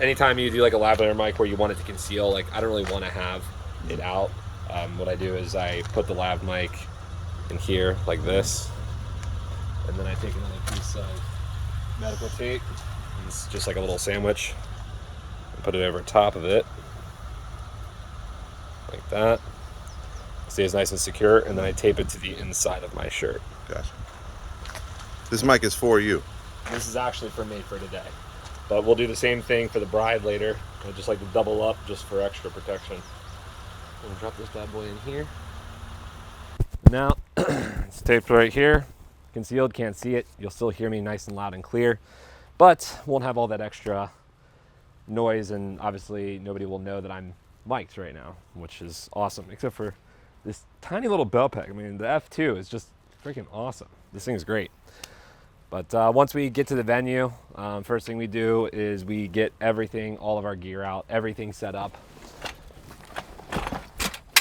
anytime you do like a lavalier mic where you want it to conceal, like I don't really want to have it out. What I do is I put the lav mic in here like this, and then I take another piece of medical tape. It's just like a little sandwich, and put it over top of it, like that. It stays nice and secure, and then I tape it to the inside of my shirt. Gotcha. This mic is for you. This is actually for me for today. But we'll do the same thing for the bride later. I just like to double up just for extra protection. I'm gonna drop this bad boy in here. Now, it's taped right here. Concealed, can't see it. You'll still hear me nice and loud and clear, but won't have all that extra noise, and obviously nobody will know that I'm mic'd right now, which is awesome, except for this tiny little bell peg. I mean, the F2 is just freaking awesome. This thing's great. But once we get to the venue, first thing we do is we get everything, all of our gear out, everything set up.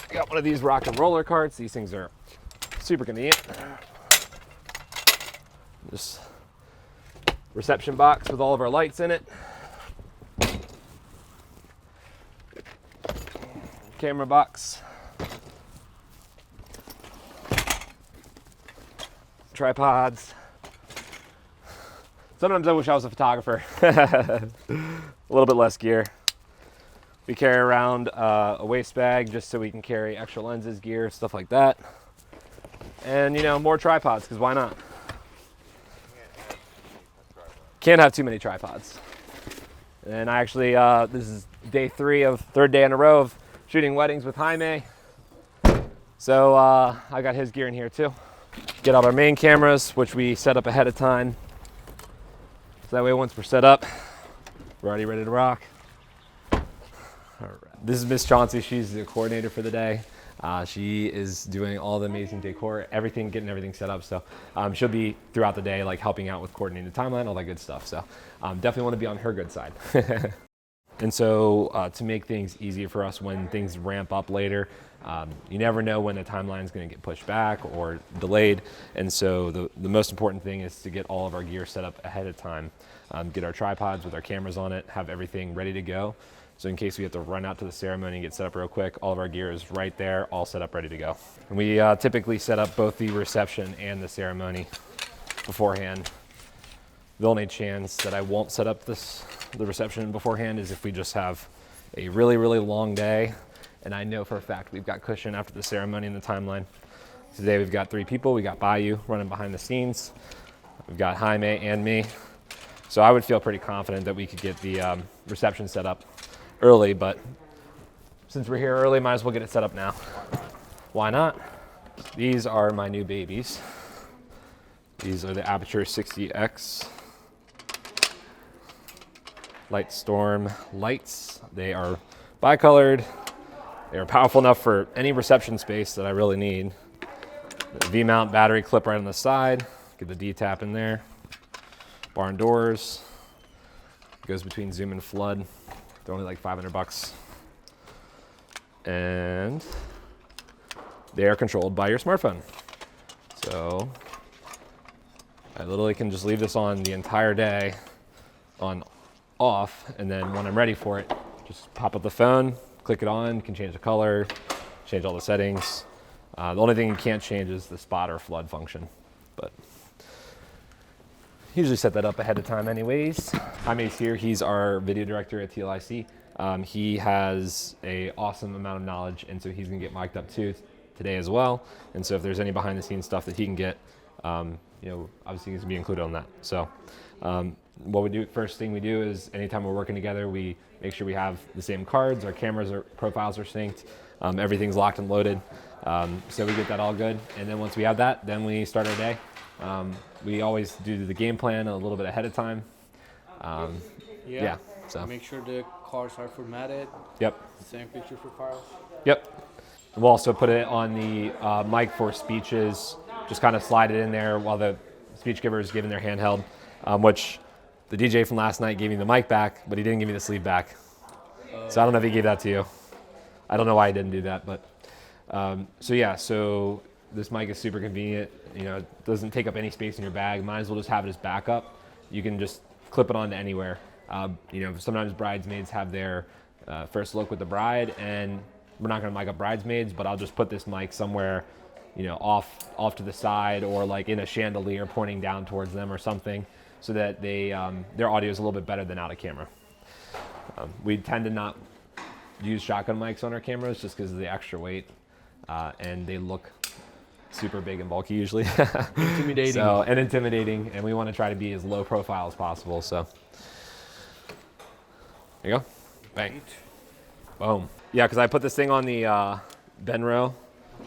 Got one of these rock and roller carts. These things are super convenient. This reception box with all of our lights in it. Camera box. Tripods. Sometimes I wish I was a photographer. A little bit less gear. We carry around a waist bag just so we can carry extra lenses, gear, stuff like that. And, you know, more tripods, because why not? Can't have too many tripods. And I actually, this is day 3 of, third day in a row of shooting weddings with Jaime. So I got his gear in here too. Get out our main cameras, which we set up ahead of time. So that way once we're set up, we're already ready to rock. All right. This is Miss Chauncey. She's the coordinator for the day. She is doing all the amazing decor, everything, getting everything set up. So she'll be throughout the day, like helping out with coordinating the timeline, all that good stuff. So definitely want to be on her good side. And so to make things easier for us when things ramp up later, you never know when the timeline is going to get pushed back or delayed. And so the most important thing is to get all of our gear set up ahead of time. Get our tripods with our cameras on it, have everything ready to go. So in case we have to run out to the ceremony and get set up real quick, all of our gear is right there, all set up, ready to go. And we typically set up both the reception and the ceremony beforehand. The only chance that I won't set up the reception beforehand is if we just have a really, really long day. And I know for a fact we've got cushion after the ceremony and the timeline. Today we've got 3 people. We got Bayou running behind the scenes. We've got Jaime and me. So I would feel pretty confident that we could get the reception set up early, but since we're here early, might as well get it set up now. Why not? These are my new babies. These are the Aperture 60X Light Storm lights. They are bicolored. They are powerful enough for any reception space that I really need. The V-mount battery clip right on the side. Get the D-tap in there. Barn doors. Goes between zoom and flood. They're only like $500. And they are controlled by your smartphone. So I literally can just leave this on the entire day on off, and then when I'm ready for it, just pop up the phone, click it on, can change the color, change all the settings. The only thing you can't change is the spot or flood function, but usually set that up ahead of time anyways. Jaime's here, he's our video director at TLIC. He has an awesome amount of knowledge, and so he's gonna get mic'd up too today as well. And so if there's any behind the scenes stuff that he can get, you know, obviously he's gonna be included on that. So what we do, first thing we do is anytime we're working together, we make sure we have the same cards, our cameras or profiles are synced, everything's locked and loaded. So we get that all good. And then once we have that, then we start our day. We always do the game plan a little bit ahead of time. Yeah. So make sure the cards are formatted. Yep. Same picture for files. Yep. We'll also put it on the mic for speeches. Just kind of slide it in there while the speech giver is giving their handheld, which the DJ from last night gave me the mic back, but he didn't give me the sleeve back. So I don't know if he gave that to you. I don't know why he didn't do that, but so yeah. So this mic is super convenient. You know, it doesn't take up any space in your bag. Might as well just have it as backup. You can just clip it onto anywhere. Sometimes bridesmaids have their first look with the bride, and we're not going to mic up bridesmaids, but I'll just put this mic somewhere, off to the side, or like in a chandelier pointing down towards them or something, so that their audio is a little bit better than out of camera. We tend to not use shotgun mics on our cameras just because of the extra weight, and they look super big and bulky usually. Intimidating. And intimidating, and we want to try to be as low profile as possible. So there you go. Bang. Boom. Yeah, because I put this thing on the Benro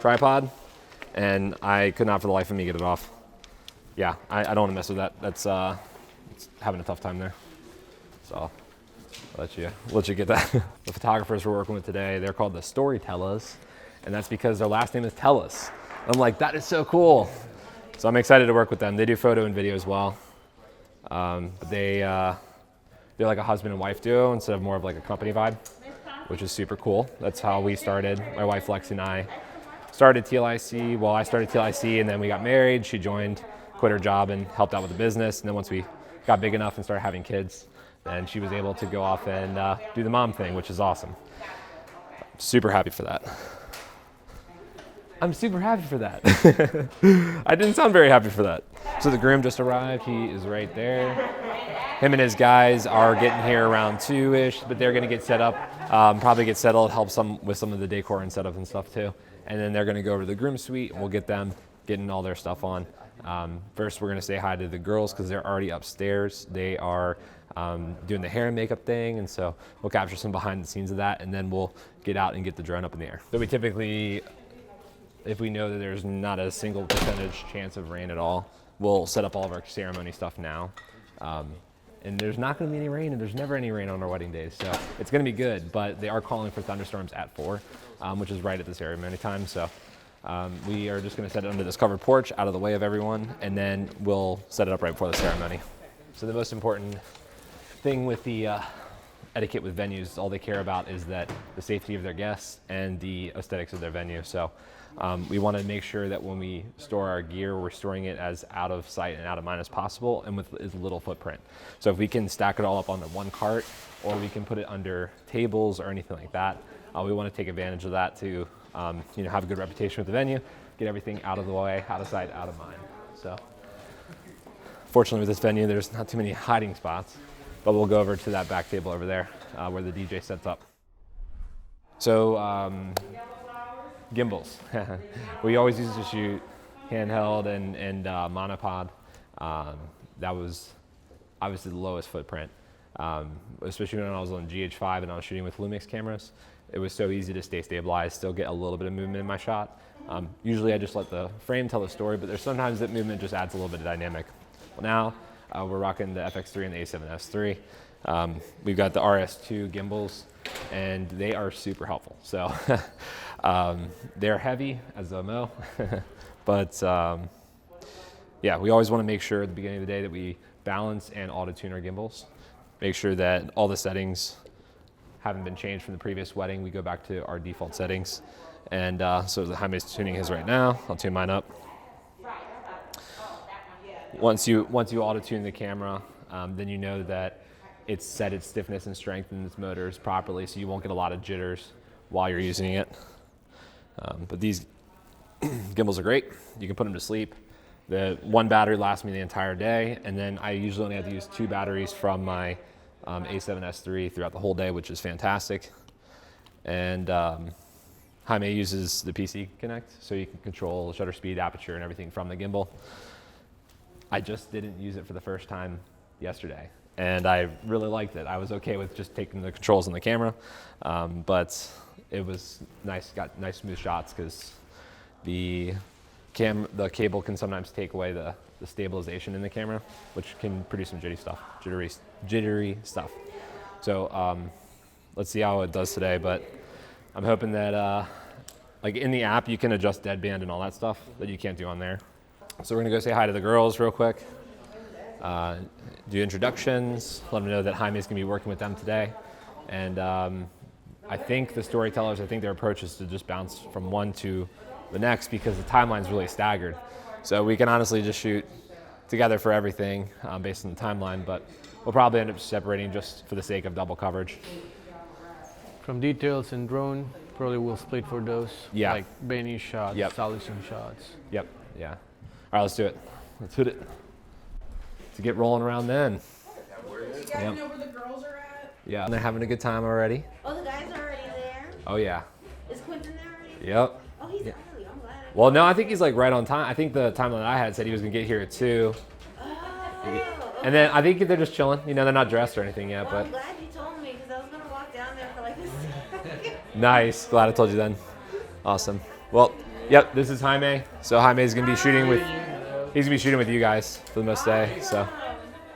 tripod, and I could not for the life of me get it off. Yeah, I don't want to mess with that. That's it's having a tough time there. So I'll let you get that. The photographers we're working with today, they're called the Storytellers, and that's because their last name is Tellus. I'm like, that is so cool. So I'm excited to work with them. They do photo and video as well. But they're like a husband and wife duo instead of more of like a company vibe, which is super cool. That's how we started. My wife Lexi and I started TLIC. Well, I started TLIC and then we got married. She joined, quit her job and helped out with the business. And then once we got big enough and started having kids, then she was able to go off and do the mom thing, which is awesome. Super happy for that. I'm super happy for that. I didn't sound very happy for that. So the groom just arrived. He is right there. Him and his guys are getting here around 2-ish, but they're going to get set up, probably get settled, help with some of the decor and setup and stuff too. And then they're going to go over to the groom suite, and we'll get them getting all their stuff on. First, we're going to say hi to the girls because they're already upstairs. They are doing the hair and makeup thing, and so we'll capture some behind the scenes of that, and then we'll get out and get the drone up in the air. So we typically, if we know that there's not a single percentage chance of rain at all, we'll set up all of our ceremony stuff now. And there's not going to be any rain, and there's never any rain on our wedding days, so it's going to be good. But they are calling for thunderstorms at 4, which is right at the ceremony time. So we are just going to set it under this covered porch, out of the way of everyone, and then we'll set it up right before the ceremony. So the most important thing with the etiquette with venues, all they care about is that the safety of their guests and the aesthetics of their venue. So we want to make sure that when we store our gear, we're storing it as out of sight and out of mind as possible, and with as little footprint. So if we can stack it all up onto one cart, or we can put it under tables or anything like that, we want to take advantage of that to have a good reputation with the venue, get everything out of the way, out of sight, out of mind. So fortunately with this venue, there's not too many hiding spots, but we'll go over to that back table over there where the DJ sets up. So gimbals. We always used to shoot handheld and monopod. That was obviously the lowest footprint, especially when I was on GH5 and I was shooting with Lumix cameras. It was so easy to stay stabilized, still get a little bit of movement in my shot. Usually I just let the frame tell the story, but there's sometimes that movement just adds a little bit of dynamic. Well, now we're rocking the FX3 and the A7S III. We've got the RS2 gimbals, and they are super helpful. So they're heavy, as I know, but yeah, we always want to make sure at the beginning of the day that we balance and auto-tune our gimbals. Make sure that all the settings haven't been changed from the previous wedding. We go back to our default settings. And so the Jaime's tuning his right now. I'll tune mine up. Once you auto-tune the camera, then you know that it's set its stiffness and strength in its motors properly, so you won't get a lot of jitters while you're using it. But these gimbals are great. You can put them to sleep. The one battery lasts me the entire day, and then I usually only have to use 2 batteries from my A7S III throughout the whole day, which is fantastic. And Jaime uses the PC Connect, so you can control shutter speed, aperture, and everything from the gimbal. I just didn't use it for the first time yesterday, and I really liked it. I was okay with just taking the controls on the camera, but it was nice, got nice smooth shots, because the cable can sometimes take away the stabilization in the camera, which can produce some jittery stuff. So let's see how it does today, but I'm hoping that like in the app you can adjust deadband and all that stuff that you can't do on there. So we're gonna go say hi to the girls real quick, do introductions, let them know that Jaime's gonna be working with them today. And I think the storytellers, I think their approach is to just bounce from one to the next, because the timeline's really staggered. So we can honestly just shoot together for everything based on the timeline, but we'll probably end up separating just for the sake of double coverage. From details and drone, probably we'll split for those. Yeah. Like venue shots, Yep. establishing shots. Yep, yeah. All right, let's do it. Let's hit it. To get rolling around then. You guys know where the girls are at? Yeah, and they're having a good time already. Oh, the guys are already there? Oh yeah. Is Quentin there already? Yep. Oh, he's early. I'm glad. Well, no, I think he's like right on time. I think the timeline I had said he was gonna get here at 2. And then I think they're just chilling. You know, they're not dressed or anything yet, Well, but I'm glad you told me because I was going to walk down there for like a second. nice. Glad I told you then. Awesome. Well, yep, this is Jaime. So Jaime's gonna be shooting with, he's gonna be shooting with you guys for the most day. So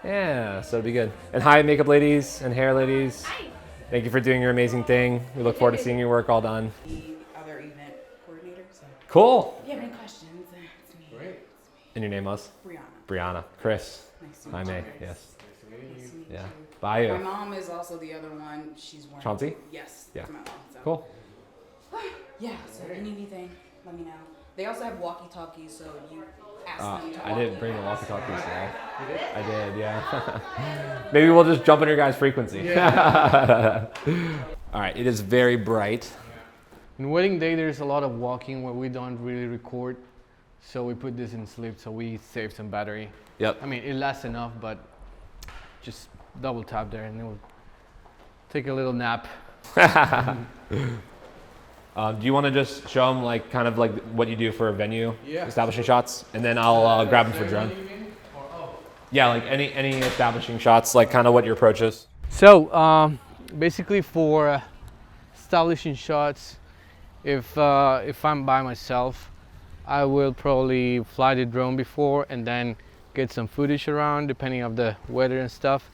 yeah, so it'll be good. And hi, makeup ladies and hair ladies. Thank you for doing your amazing thing. We look forward to seeing your work all done. The other event coordinator. So Cool. if you have any questions, it's me. Great. And your name was? Brianna. Brianna. Chris. Nice to meet Jaime. you. Yes. Nice to meet Yeah. you. Bye you. My mom is also the other one. She's one. Chauncey? Yes. Yeah. That's my mom. So. Cool. Yeah. So if you need anything, let me know. They also have walkie-talkies, so you ask them to I walk didn't you. bring the walkie-talkies today. I did, yeah. Maybe we'll just jump on your guys' frequency. All right, it is very bright. In wedding day, there's a lot of walking where we don't really record. So we put this in sleep so we save some battery. Yep. I mean, it lasts enough, but just double tap there and it will take a little nap. Do you want to just show them like kind of like what you do for a venue, Yeah. establishing shots, and then I'll grab them for drone. Yeah, like any establishing shots, like kind of what your approach is. So basically for establishing shots, if I'm by myself, I will probably fly the drone before and then get some footage around depending of the weather and stuff.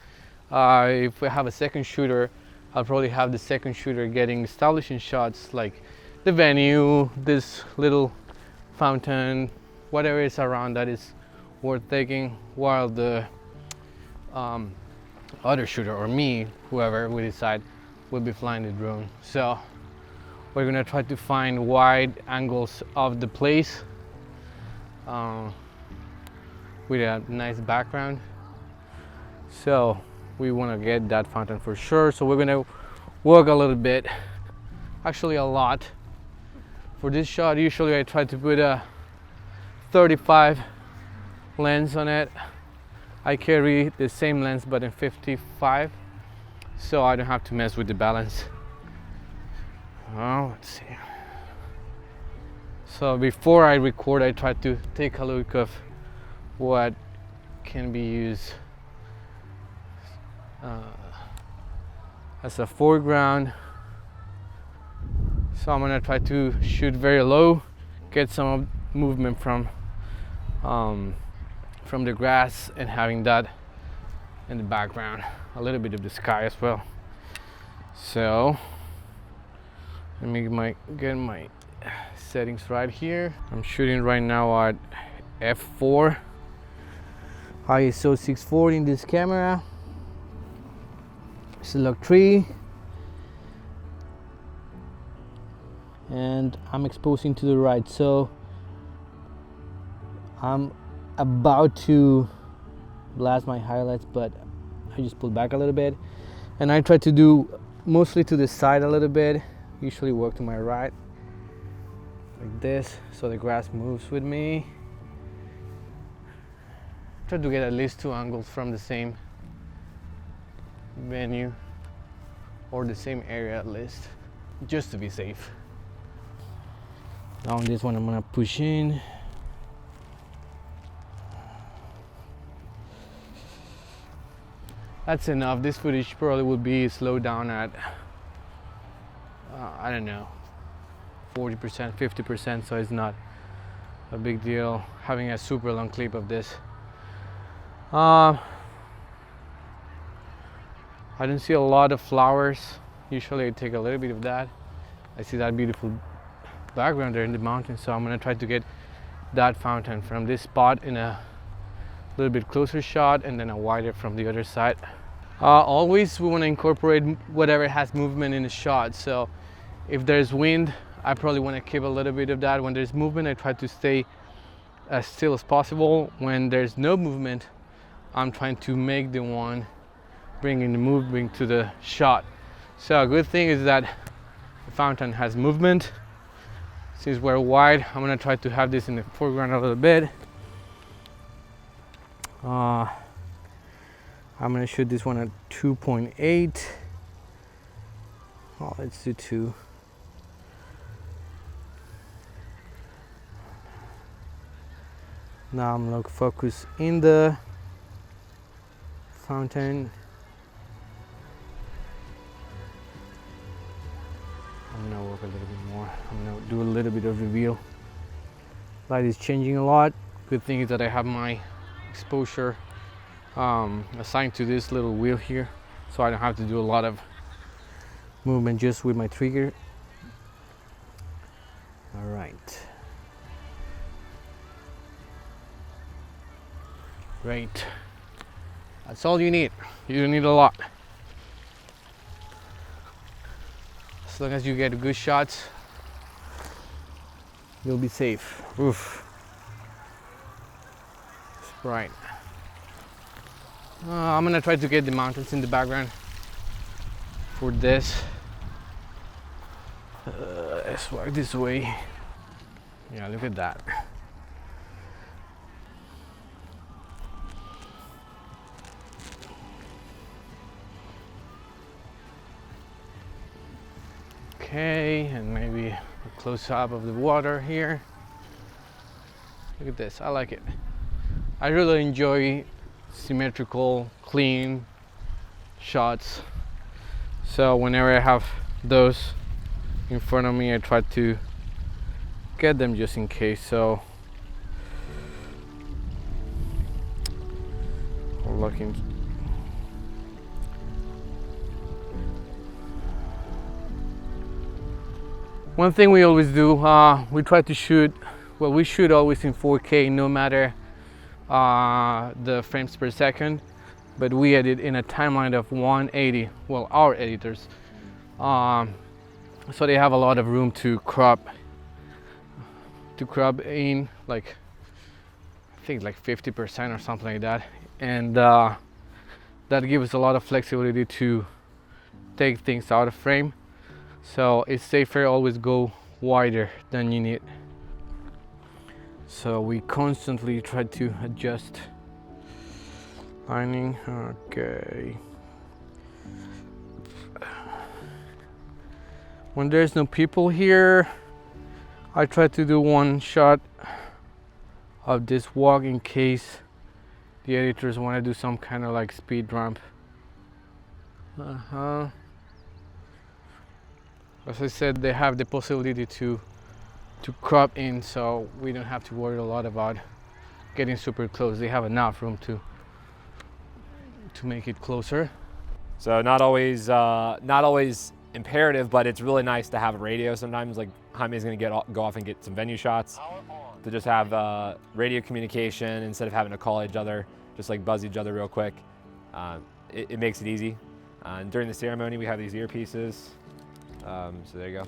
If we have a second shooter, I'll probably have the second shooter getting establishing shots like the venue, this little fountain, whatever is around that is worth taking, while the other shooter or me, whoever we decide, will be flying the drone. So we're gonna try to find wide angles of the place with a nice background. So we want to get that fountain for sure. So we're gonna work a little bit, actually a lot. For this shot, usually I try to put a 35 lens on it. I carry the same lens but in 55, so I don't have to mess with the balance. Oh, let's see. So before I record, I try to take a look of what can be used as a foreground. So I'm gonna try to shoot very low, get some movement from the grass and having that in the background, a little bit of the sky as well. So let me get my settings right here. I'm shooting right now at f4, ISO 640 in this camera. Select 3, and I'm exposing to the right, so I'm about to blast my highlights, but I just pull back a little bit, and I try to do mostly to the side a little bit, usually work to my right like this so the grass moves with me. Try to get at least 2 angles from the same venue or the same area at least, just to be safe. Now on this one I'm gonna push in. That's enough. This footage probably would be slowed down at I don't know, 40%, 50%, so it's not a big deal having a super long clip of this. I don't see a lot of flowers. Usually I take a little bit of that. I see that beautiful background there in the mountain, so I'm gonna try to get that fountain from this spot in a little bit closer shot and then a wider from the other side. Always we want to incorporate whatever has movement in the shot. So if there's wind, I probably want to keep a little bit of that. When there's movement, I try to stay as still as possible. When there's no movement, I'm trying to make the one bringing the movement to the shot. So a good thing is that the fountain has movement. Since we're wide, I'm gonna try to have this in the foreground a little bit. I'm gonna shoot this one at 2.8. Oh, let's do 2. Now I'm gonna focus in the fountain. I'm gonna work a little bit more. I'm gonna do a little bit of reveal. Light is changing a lot. Good thing is that I have my exposure assigned to this little wheel here, so I don't have to do a lot of movement just with my trigger. All right. Great. That's all you need. You don't need a lot. As long as you get good shots, you'll be safe. Oof. It's bright. I'm gonna try to get the mountains in the background for this. Let's walk this way. Yeah, look at that. Okay, and maybe a close up of the water here. Look at this, I like it. I really enjoy symmetrical, clean shots. So whenever I have those in front of me, I try to get them just in case. So we're looking. One thing we always do, we try to shoot, well, we shoot always in 4K, no matter the frames per second, but we edit in a timeline of 180. Well, our editors, so they have a lot of room to crop in, like I think like 50% or something like that, and that gives us a lot of flexibility to take things out of frame. So it's safer always go wider than you need. So we constantly try to adjust lining. Okay. When there's no people here, I try to do one shot of this walk in case the editors want to do some kind of like speed ramp. As I said, they have the possibility to crop in, so we don't have to worry a lot about getting super close. They have enough room to make it closer. So not always imperative, but it's really nice to have a radio sometimes. Like Jaime's gonna go off and get some venue shots, to just have radio communication instead of having to call each other, just like buzz each other real quick. It makes it easy. During the ceremony, we have these earpieces. So there you go.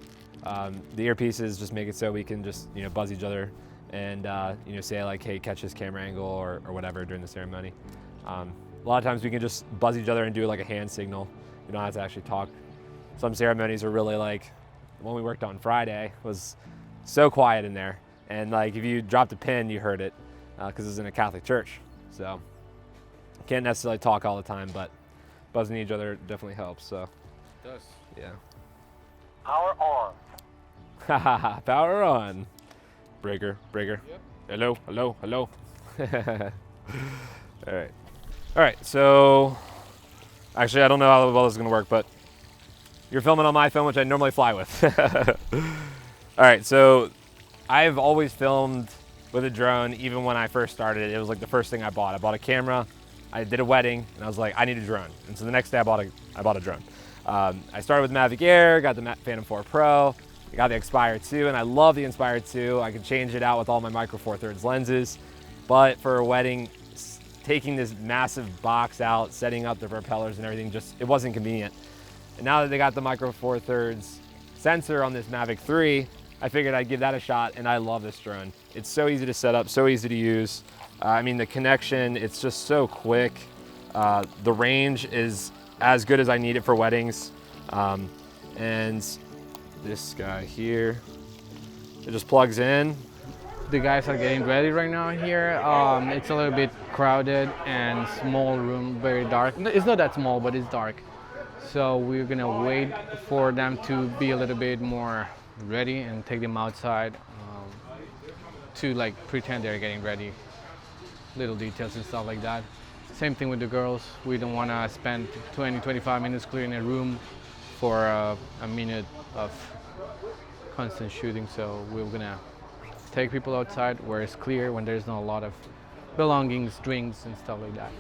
The earpieces just make it so we can just buzz each other and say like, hey, catch this camera angle or whatever during the ceremony. A lot of times we can just buzz each other and do like a hand signal. We don't have to actually talk. Some ceremonies are really like, the one we worked on Friday was so quiet in there, and like if you dropped a pin, you heard it because it's in a Catholic church. So can't necessarily talk all the time, but buzzing each other definitely helps. So It does. yeah. Power on. Haha, power on. Breaker. Yep. Hello. All right, so actually I don't know how well this is gonna work, but you're filming on my phone, which I normally fly with. All right, so I've always filmed with a drone. Even when I first started, it was like the first thing I bought. I bought a camera, I did a wedding, and I was like, I need a drone. And so the next day I bought a drone. I started with Mavic Air, got the Phantom 4 Pro, I got the Inspire 2, and I love the Inspire 2. I can change it out with all my Micro Four Thirds lenses, but for a wedding, taking this massive box out, setting up the propellers and everything, it wasn't convenient. And now that they got the Micro Four Thirds sensor on this Mavic 3, I figured I'd give that a shot, and I love this drone. It's so easy to set up, so easy to use. I mean, the connection, it's just so quick. The range is as good as I need it for weddings. And this guy here, it just plugs in. The guys are getting ready right now here. It's a little bit crowded and small room, very dark. It's not that small, but it's dark. So we're gonna wait for them to be a little bit more ready and take them outside to like pretend they're getting ready. Little details and stuff like that. Same thing with the girls. We don't wanna spend 20-25 minutes clearing a room for a minute of constant shooting. So we're gonna take people outside where it's clear, when there's not a lot of belongings, drinks, and stuff like that.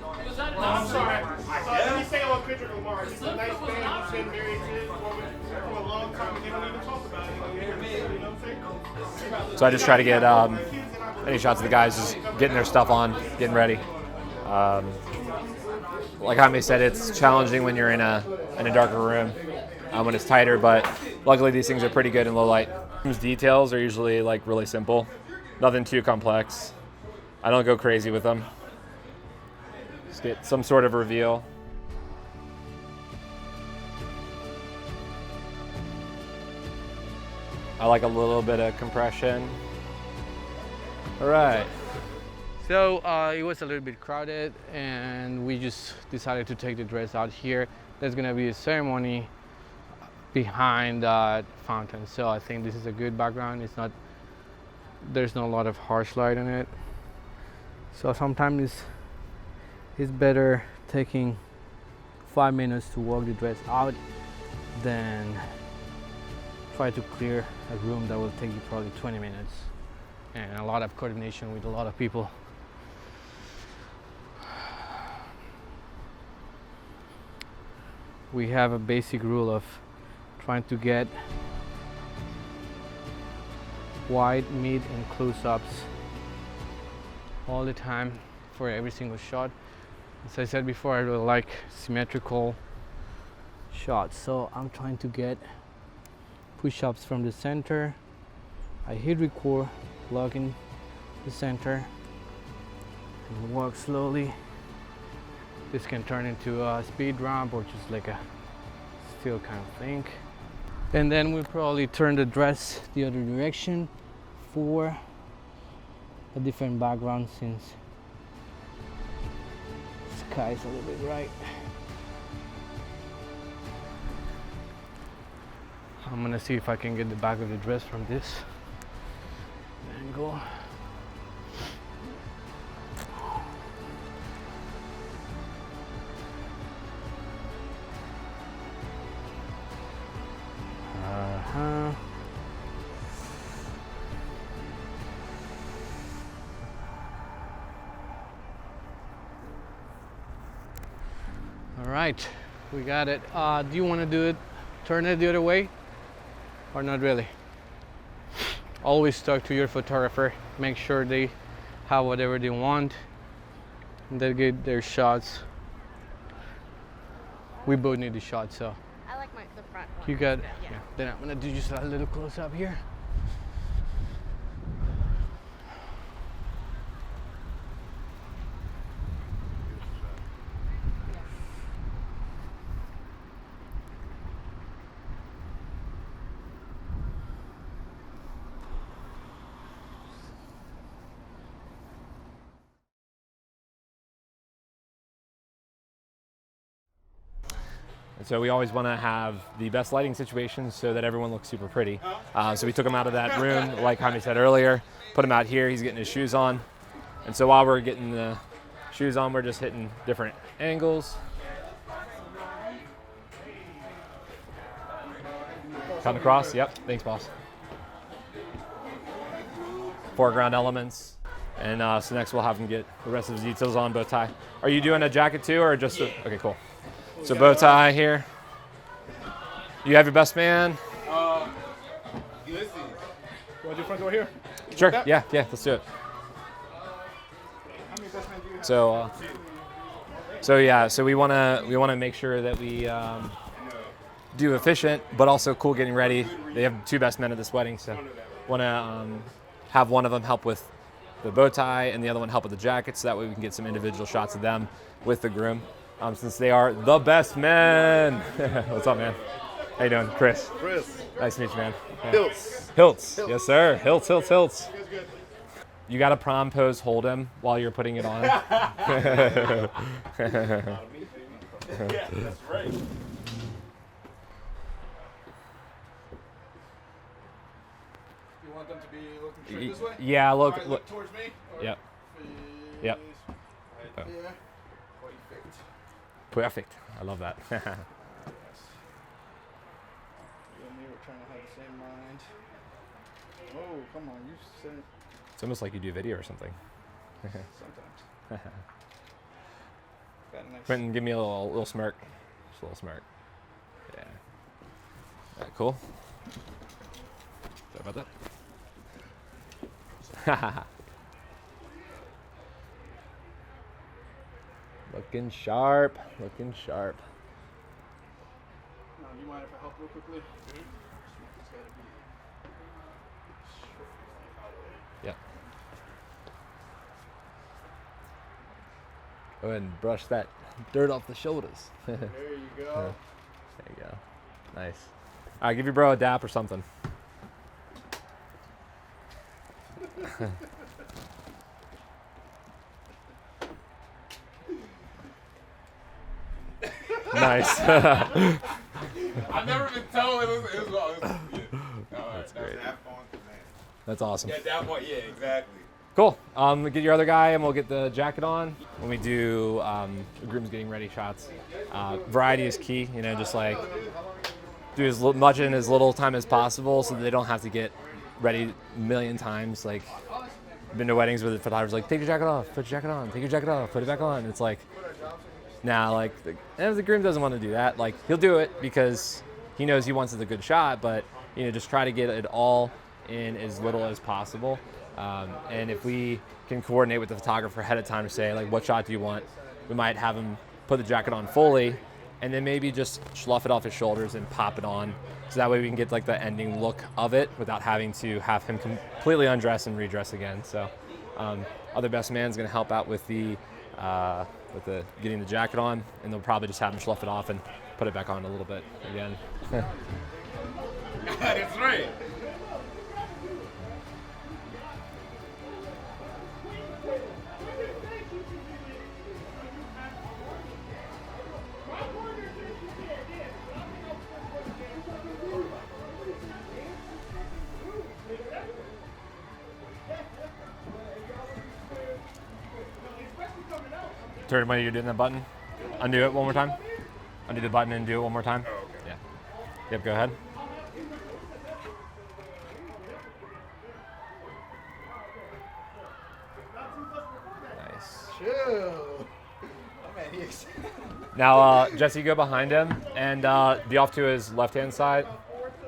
I'm sorry. Let me say on Frederick Lamar. He's a nice man. He's been married for a long time, and they don't even talk about it. You know what I'm saying? So I just try to get any shots of the guys just getting their stuff on, getting ready. Like Jaime said, it's challenging when you're in a darker room, when it's tighter, but luckily these things are pretty good in low light. Details are usually like really simple, nothing too complex. I don't go crazy with them. Just get some sort of reveal. I like a little bit of compression. All right. So it was a little bit crowded, and we just decided to take the dress out here. There's gonna be a ceremony behind that fountain, so I think this is a good background. There's not a lot of harsh light in it, so sometimes it's better taking 5 minutes to walk the dress out than try to clear a room that will take you probably 20 minutes and a lot of coordination with a lot of people. We have a basic rule of trying to get wide, mid, and close-ups all the time for every single shot. As I said before, I really like symmetrical shots, so I'm trying to get push-ups from the center. I hit record, plug in the center, and walk slowly. This can turn into a speed ramp or just like a still kind of thing. And then we'll probably turn the dress the other direction for a different background, since the sky is a little bit bright. I'm gonna see if I can get the back of the dress from this angle. All right, we got it. Do you want to do it, turn it the other way, or not really? Always talk to your photographer. Make sure they have whatever they want and they get their shots. We both need the shot, so. I like the front one. You got, Yeah. yeah. Then I'm gonna do just a little close up here. And so we always want to have the best lighting situations so that everyone looks super pretty. So we took him out of that room, like Jaime said earlier, put him out here, he's getting his shoes on. And so while we're getting the shoes on, we're just hitting different angles. Come across, yep, thanks boss. Foreground elements. And so next we'll have him get the rest of the details on, bow tie. Are you doing a jacket too, or just okay, cool. So bow tie here. You have your best man. Listen. You want to do front door here? Sure. Yeah, let's do it. So we wanna make sure that we do efficient, but also cool getting ready. They have two best men at this wedding, so wanna have one of them help with the bow tie and the other one help with the jacket, so that way we can get some individual shots of them with the groom. since they are the best men. What's up, man? How you doing, Chris? Chris. Nice to meet you, man. Hilts. Hilts. Yes, sir. Hilts. You got to prom pose hold him while you're putting it on. Yeah, that's right. You want them to be looking straight this way? Yeah, All look. right, Look. towards me. Or Yep. face Yep. Right there. Perfect. Perfect. I love that. Yes. You and me were trying to have the same mind. Oh, come on, you said it It's almost like you do video or something. sometimes. Got a nice. Quentin, give me a little smirk. Just a little smirk. Yeah. All right, cool. Sorry about that. Looking sharp. Looking sharp. Do you mind if I help real quickly? It's gotta be straight all the way. Yeah. Go ahead and brush that dirt off the shoulders. There There you go. you go. Nice. All right, give your bro a dap or something. Nice. I've never been told it was well. That's great. That on command. That's awesome. Yeah, that point. Yeah, exactly. Cool. Get your other guy and we'll get the jacket on. When we do the groom's getting ready shots, variety is key. You know, just like do as much in as little time as possible so that they don't have to get ready a million times. Like, I've been to weddings where the photographer's like, take your jacket off, put your jacket on, take your jacket off, put it back on. It's like, nah, like, and the groom doesn't want to do that. Like, he'll do it because he knows he wants a good shot, but, you know, just try to get it all in as little as possible. And if we can coordinate with the photographer ahead of time to say, like, what shot do you want? We might have him put the jacket on fully and then maybe just slough it off his shoulders and pop it on. So that way we can get like the ending look of it without having to have him completely undress and redress again. So other best man's gonna help out with the getting the jacket on, and they'll probably just have him slough it off and put it back on a little bit again. That's right. Turn when you're doing that button. Undo it one more time. Undo the button and do it one more time. Oh, okay. Yeah. Yep, go ahead. Nice. Chill. Oh, man, he's Now, Jesse, go behind him and be off to his left-hand side,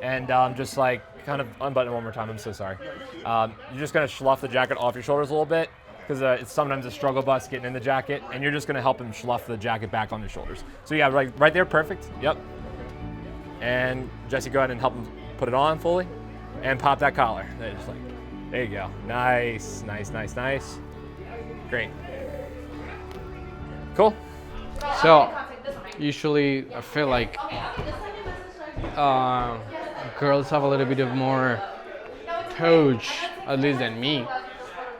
and just like kind of unbutton it one more time. I'm so sorry. You're just gonna slough the jacket off your shoulders a little bit because it's sometimes a struggle bus getting in the jacket, and you're just gonna help him slough the jacket back on his shoulders. So yeah, right there, perfect. Yep. And Jesse, go ahead and help him put it on fully, and pop that collar. Just like, there you go. Nice, nice, nice, nice. Great. Cool. So usually I feel like girls have a little bit of more coach, at least than me,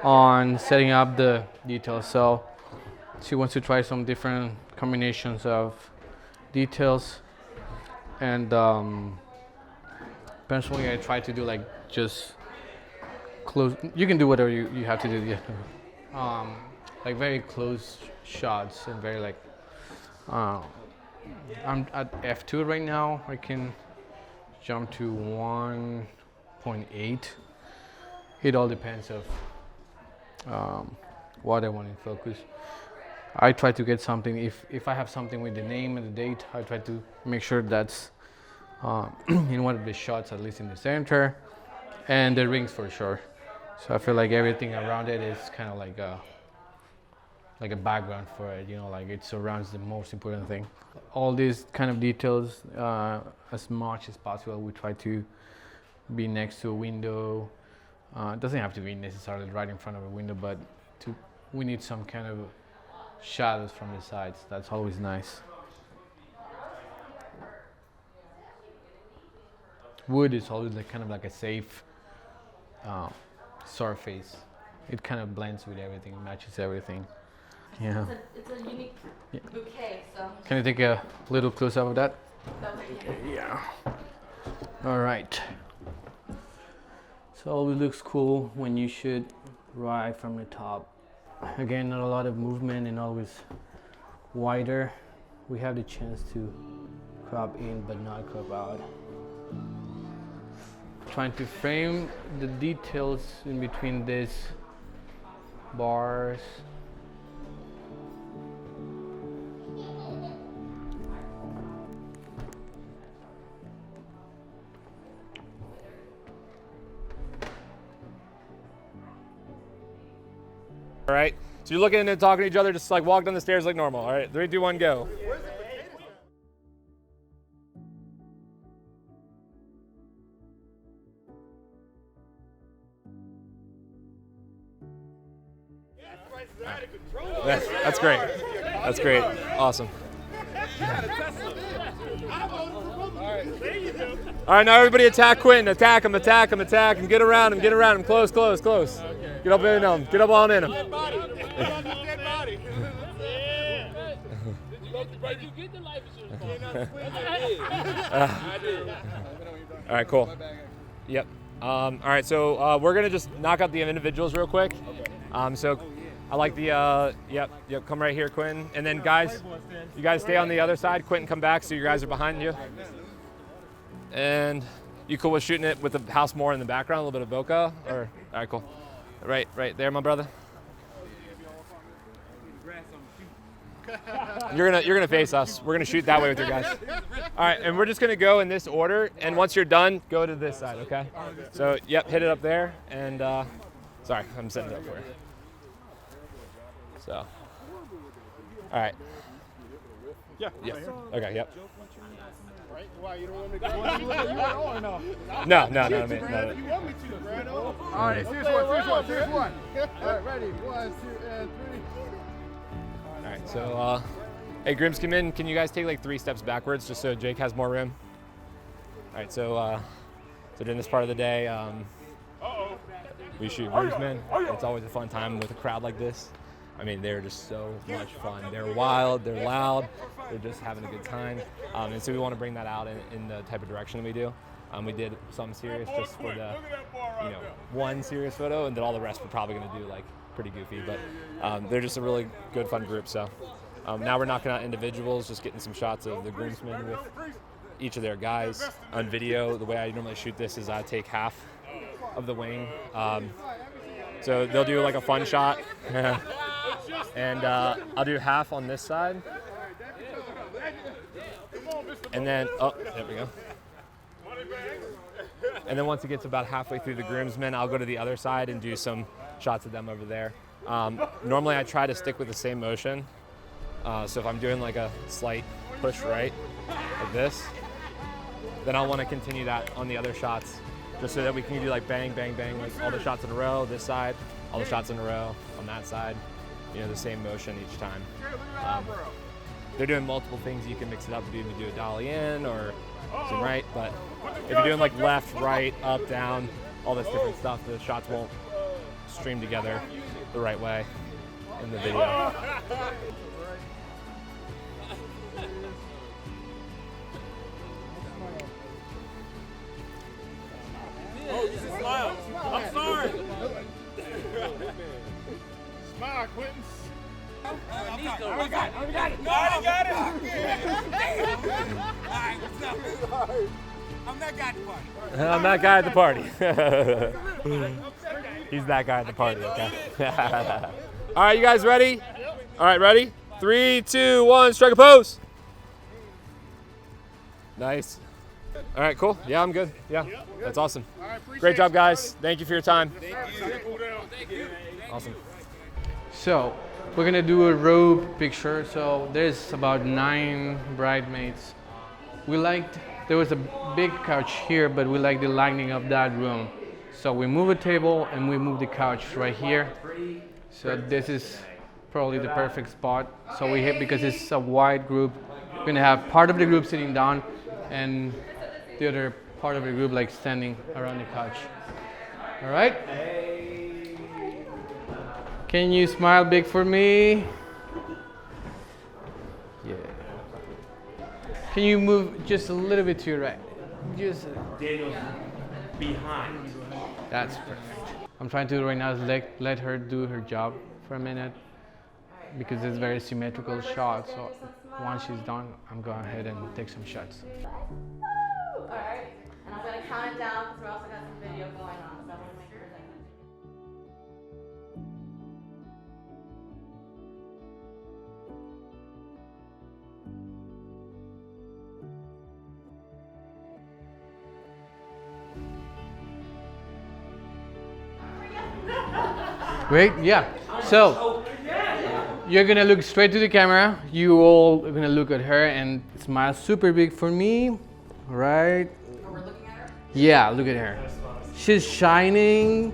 on setting up the details. So she wants to try some different combinations of details, and personally I try to do like just close. You can do whatever you have to do. Yeah. Like very close shots and very like. I'm at f2 right now. I can jump to 1.8. It all depends of what I want in focus. I try to get something. If I have something with the name and the date, I try to make sure that's in one of the shots, at least in the center, and the rings for sure. So I feel like everything around it is kind of like a background for it, you know, like it surrounds the most important thing. All these kind of details, as much as possible, we try to be next to a window. It doesn't have to be necessarily right in front of a window, but we need some kind of shadows from the sides. That's always nice. Wood is always like kind of like a safe surface. It kind of blends with everything, matches everything. Yeah. It's a unique bouquet, so. Can you take a little close up of that? That would be Yeah. All right. So always looks cool when you shoot right from the top. Again, not a lot of movement and always wider. We have the chance to crop in but not crop out. Trying to frame the details in between these bars. All right. So you're looking and talking to each other, just like walk down the stairs like normal. All right. 3, 2, 1, go. That's great. That's great. Awesome. All right, now everybody attack Quentin. Attack him, attack him, attack him. Get around him, get around him. Close, close, close. Get up in him. Get up on in him. Dead body. Did you get the life insurance? I did. All right, cool. Yep. All right, so we're gonna just knock out the individuals real quick. So I like the yep. Come right here, Quentin. And then guys, you guys stay on the other side. Quentin, come back so you guys are behind you. And you cool with shooting it with the house more in the background, a little bit of bokeh? Or all right, cool. Right there, my brother. You're gonna face us. We're gonna shoot that way with your guys. All right, and we're just gonna go in this order. And once you're done, go to this side, okay? So yep, hit it up there. And sorry, I'm setting it up for you. So, all right. Yeah. Yep. Okay. Yep. Right? Why you don't want me to go or no? No. You want me to, Brando? All right, serious one. All right, ready? 1, 2, and 3. All right. So, hey, Grims, come in. Can you guys take like 3 steps backwards just so Jake has more room? All right. So, during this part of the day, we shoot groomsmen. It's always a fun time with a crowd like this. I mean, they're just so much fun. They're wild, they're loud, they're just having a good time. And so we want to bring that out in the type of direction that we do. We did something serious just for the, one serious photo, and then all the rest we're probably going to do like pretty goofy. But they're just a really good, fun group. So now we're knocking out individuals, just getting some shots of the groomsmen with each of their guys on video. The way I normally shoot this is I take half of the wing. So they'll do like a fun shot. And I'll do half on this side. And then, there we go. And then once it gets about halfway through the groomsmen, I'll go to the other side and do some shots of them over there. Normally I try to stick with the same motion. So if I'm doing like a slight push right, like this, then I'll want to continue that on the other shots, just so that we can do like bang, bang, bang, like all the shots in a row, this side, all the shots in a row on that side. The same motion each time. They're doing multiple things. You can mix it up. You can do a dolly in or some right, but if you're doing like left, right, up, down, all this different stuff, the shots won't stream together the right way in the video. Oh, you should smile. I'm sorry. Smile, Quentin. I got it. No, I got it. All right, what's up? I'm that guy at the party. I'm that guy at the party. He's that guy at the party, okay? All right, you guys ready? All right, ready? 3, 2, 1, strike a pose. Nice. All right, cool. Yeah, I'm good. Yeah, that's awesome. Great job, guys. Thank you for your time. Thank you. Awesome. So we're gonna do a robe picture. So there's about 9 bridesmaids. There was a big couch here, but we like the lighting of that room. So we move a table and we move the couch right here. So this is probably the perfect spot. So we hit, because it's a wide group, we're gonna have part of the group sitting down and the other part of the group like standing around the couch. All right? Can you smile big for me? Yeah. Can you move just a little bit to your right? Just Daniel's behind. That's perfect. I'm trying to do right now is let her do her job for a minute, because it's very symmetrical shot. So once she's done, I'm going ahead and take some shots. Alright. And I'm gonna count it down because we're also got some video going on, so I want to make sure that. Great, yeah. So you're gonna look straight to the camera. You all are gonna look at her and smile super big for me. All right. Oh, we're looking at her? Yeah, look at her. She's shining,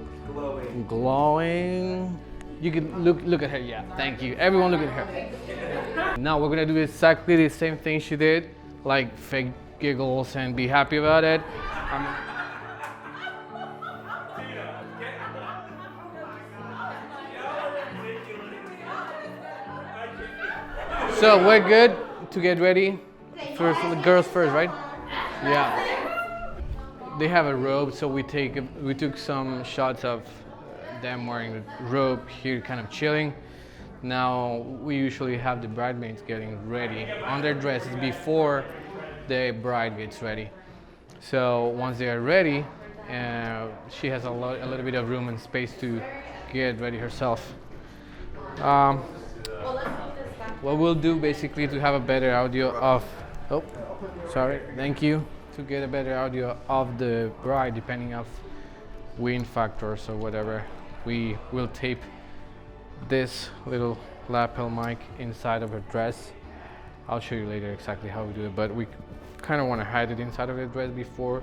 glowing. You can look at her. Yeah, thank you. Everyone, look at her. Now we're gonna do exactly the same thing she did, like fake giggles and be happy about it. So we're good to get ready. First, the girls first, right? Yeah. They have a robe, so we took some shots of them wearing the robe here, kind of chilling. Now we usually have the bridesmaids getting ready on their dresses before the bride gets ready. So once they are ready, she has a little bit of room and space to get ready herself. What we'll do basically to have a better audio of, thank you, to get a better audio of the bride, depending of wind factors or whatever, we will tape this little lapel mic inside of her dress. I'll show you later exactly how we do it, but we kind of want to hide it inside of her dress before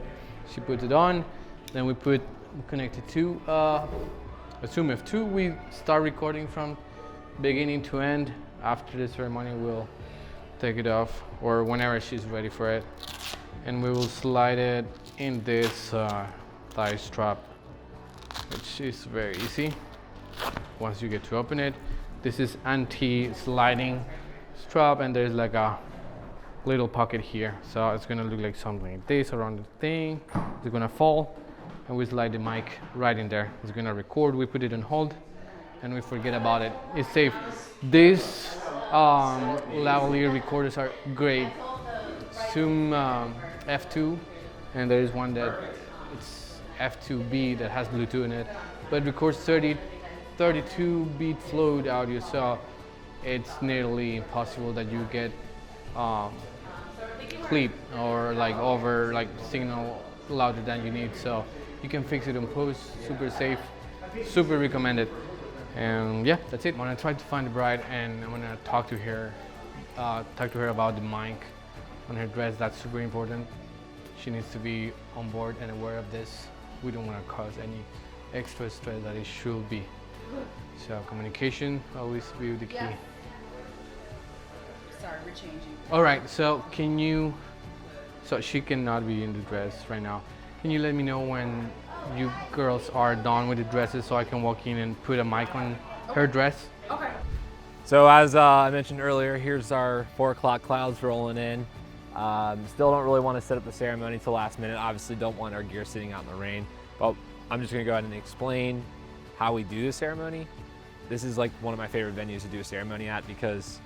she puts it on. Then we connect it to a Zoom F2. We start recording from beginning to end. After the ceremony, we'll take it off, or whenever she's ready for it, and we will slide it in this thigh strap, which is very easy once you get to open it. This is anti-sliding strap, and there's like a little pocket here, so it's gonna look like something like this around the thing. It's gonna fall, and we slide the mic right in there. It's gonna record. We put it on hold and we forget about it. It's safe. These lavalier recorders are great. Zoom F2, and there is one that it's F2B that has Bluetooth in it, but records 32 beat flowed audio, so it's nearly impossible that you get clip or over signal louder than you need. So you can fix it in post. Super safe, super recommended. And yeah, that's it. I'm gonna try to find the bride, and I'm gonna talk to her about the mic on her dress. That's super important. She needs to be on board and aware of this. We don't want to cause any extra stress that it should be. So communication always be the key. Yeah. Sorry, we're changing. All right, so so she cannot be in the dress right now. Can you let me know when you girls are done with the dresses so I can walk in and put a mic on her dress? Okay. So as I mentioned earlier, here's our 4 o'clock clouds rolling in. Still don't really want to set up the ceremony till last minute. Obviously don't want our gear sitting out in the rain, but I'm just gonna go ahead and explain how we do the ceremony. This is like one of my favorite venues to do a ceremony at because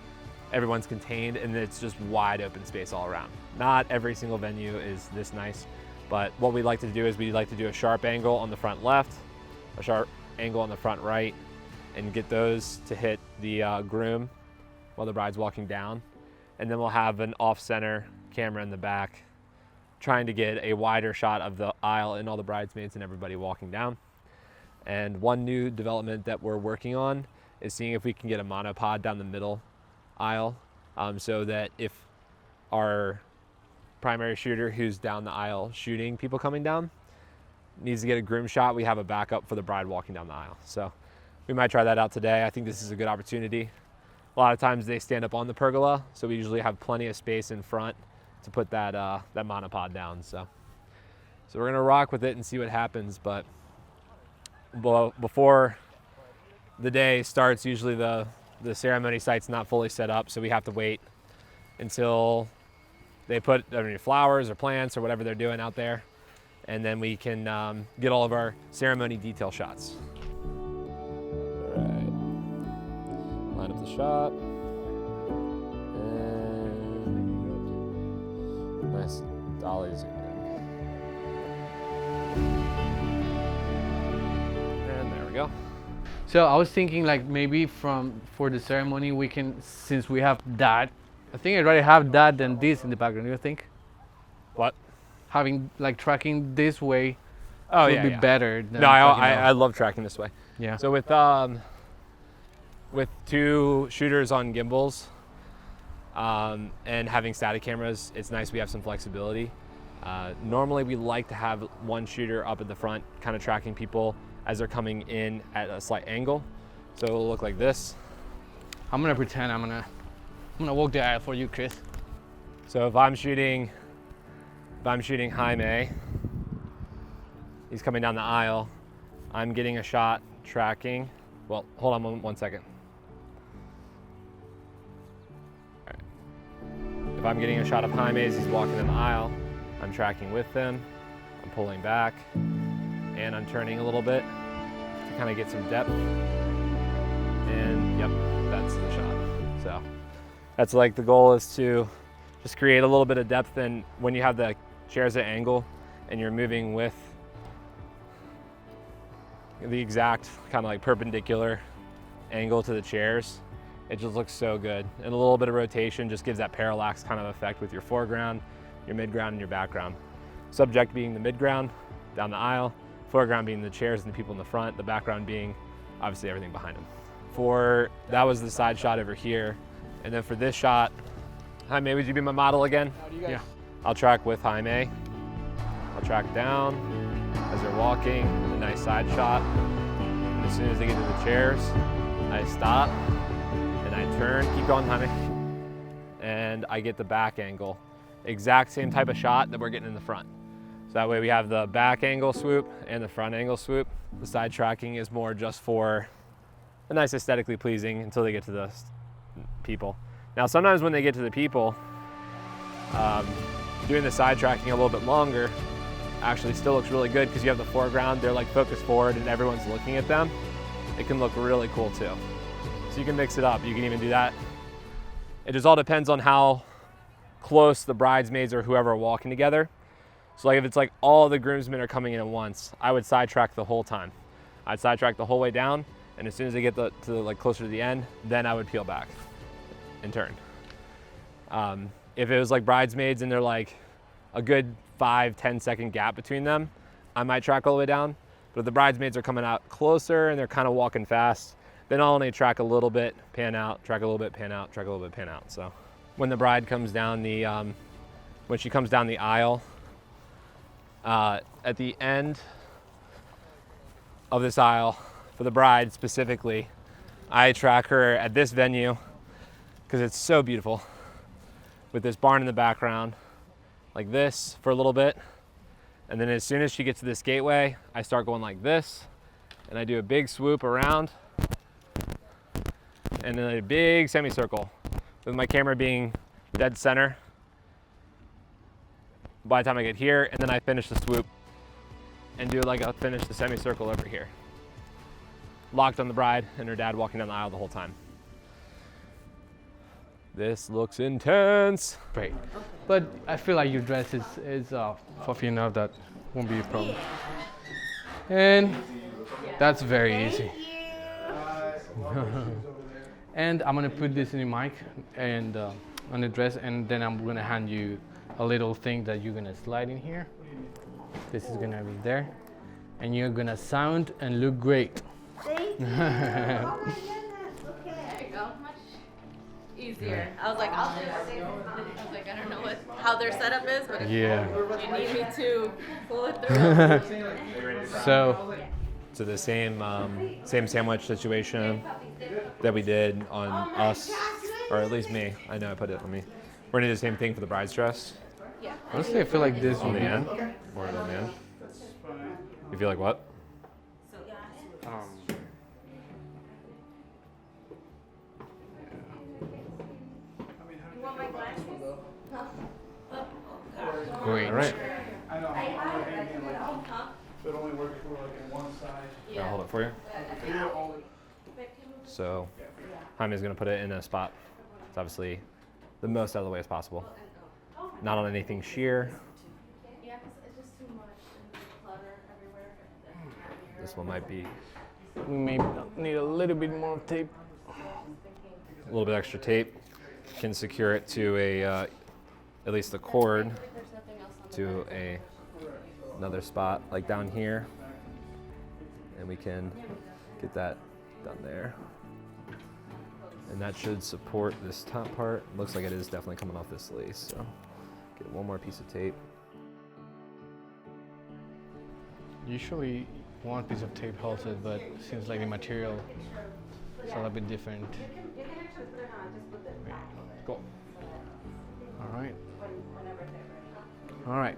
everyone's contained and it's just wide open space all around. Not every single venue is this nice, but what we like to do is we like to do a sharp angle on the front left, a sharp angle on the front right, and get those to hit the groom while the bride's walking down. And then we'll have an off-center camera in the back trying to get a wider shot of the aisle and all the bridesmaids and everybody walking down. And one new development that we're working on is seeing if we can get a monopod down the middle aisle, so that if our primary shooter who's down the aisle shooting people coming down needs to get a groom shot, we have a backup for the bride walking down the aisle. So we might try that out today. I think this is a good opportunity. A lot of times they stand up on the pergola, so we usually have plenty of space in front to put that that monopod down. So we're gonna rock with it and see what happens. But before the day starts, usually the ceremony site's not fully set up, so we have to wait until they put flowers or plants or whatever they're doing out there, and then we can get all of our ceremony detail shots. All right, line up the shot, and nice dolly zoom in. And there we go. So I was thinking like maybe for the ceremony we can, since we have that, I think I'd rather have that than this in the background. You think? What? Having like tracking this way Oh would yeah, be yeah. better. Than No, tracking I out. love tracking this way. Yeah. So with 2 shooters on gimbals and having static cameras, it's nice we have some flexibility. Normally we like to have 1 shooter up at the front, kind of tracking people as they're coming in at a slight angle. So it'll look like this. I'm gonna pretend I'm gonna walk the aisle for you, Chris. So if I'm shooting Jaime, he's coming down the aisle, I'm getting a shot tracking. Well, hold on one second. All right. If I'm getting a shot of Jaime as he's walking in the aisle, I'm tracking with him, I'm pulling back, and I'm turning a little bit to kind of get some depth. And yep, that's the shot. So that's like the goal is to just create a little bit of depth. And when you have the chairs at angle and you're moving with the exact kind of like perpendicular angle to the chairs, it just looks so good. And a little bit of rotation just gives that parallax kind of effect with your foreground, your midground, and your background. Subject being the midground down the aisle, foreground being the chairs and the people in the front, the background being obviously everything behind them. That was the side shot over here. And then for this shot, Jaime, would you be my model again? Yeah. I'll track with Jaime. I'll track down as they're walking, a nice side shot. And as soon as they get to the chairs, I stop and I turn, keep going, Jaime. And I get the back angle. Exact same type of shot that we're getting in the front. So that way we have the back angle swoop and the front angle swoop. The side tracking is more just for a nice aesthetically pleasing until they get to the people. Now sometimes when they get to the people, doing the side tracking a little bit longer actually still looks really good because you have the foreground, they're like focused forward and everyone's looking at them. It can look really cool too. So you can mix it up, you can even do that. It just all depends on how close the bridesmaids or whoever are walking together. So like if it's like all the groomsmen are coming in at once, I would sidetrack the whole time. I'd sidetrack the whole way down, and as soon as they get to like closer to the end, then I would peel back and turn. If it was like bridesmaids and they're like a good 5-10 second gap between them, I might track all the way down. But if the bridesmaids are coming out closer and they're kind of walking fast, then I'll only track a little bit, pan out, track a little bit, pan out, track a little bit, pan out. So when the bride comes down when she comes down the aisle, at the end of this aisle, for the bride specifically, I track her at this venue because it's so beautiful with this barn in the background, like this for a little bit. And then as soon as she gets to this gateway, I start going like this, and I do a big swoop around, and then a big semicircle with my camera being dead center by the time I get here, and then I finish the swoop and do like I'll finish the semicircle over here. Locked on the bride and her dad walking down the aisle the whole time. This looks intense. Great. But I feel like your dress is fluffy enough that won't be a problem. And that's very easy. And I'm gonna put this in the mic and on the dress, and then I'm gonna hand you a little thing that you're gonna slide in here. This is gonna be there, and you're gonna sound and look great. Thank you. Oh my goodness. Okay. There you go. Much easier. I was like, I'll do it. I was like, I don't know how their setup is, but if you need me to pull it through. So to the same same sandwich situation that we did on us, or at least me. I know I put it on me. We're gonna do the same thing for the bride's dress Honestly, I feel like this on would the be. end. More on the end. You feel like what? Great. All right. I know how it only works for like in one side. I'll hold it for you. So Jaime's gonna put it in a spot. It's obviously the most out of the way as possible. Not on anything sheer. Yeah, 'cause it's just too much and clutter everywhere. This one might be We may need a little bit more tape. a little bit extra tape. Can secure it to a at least the cord There's nothing else on to another spot like down here, and we can get that done there. And that should support this top part. Looks like it is definitely coming off this lace. So get one more piece of tape. Usually one piece of tape holds it, but seems like the material is a little bit different. Cool. All right. All right.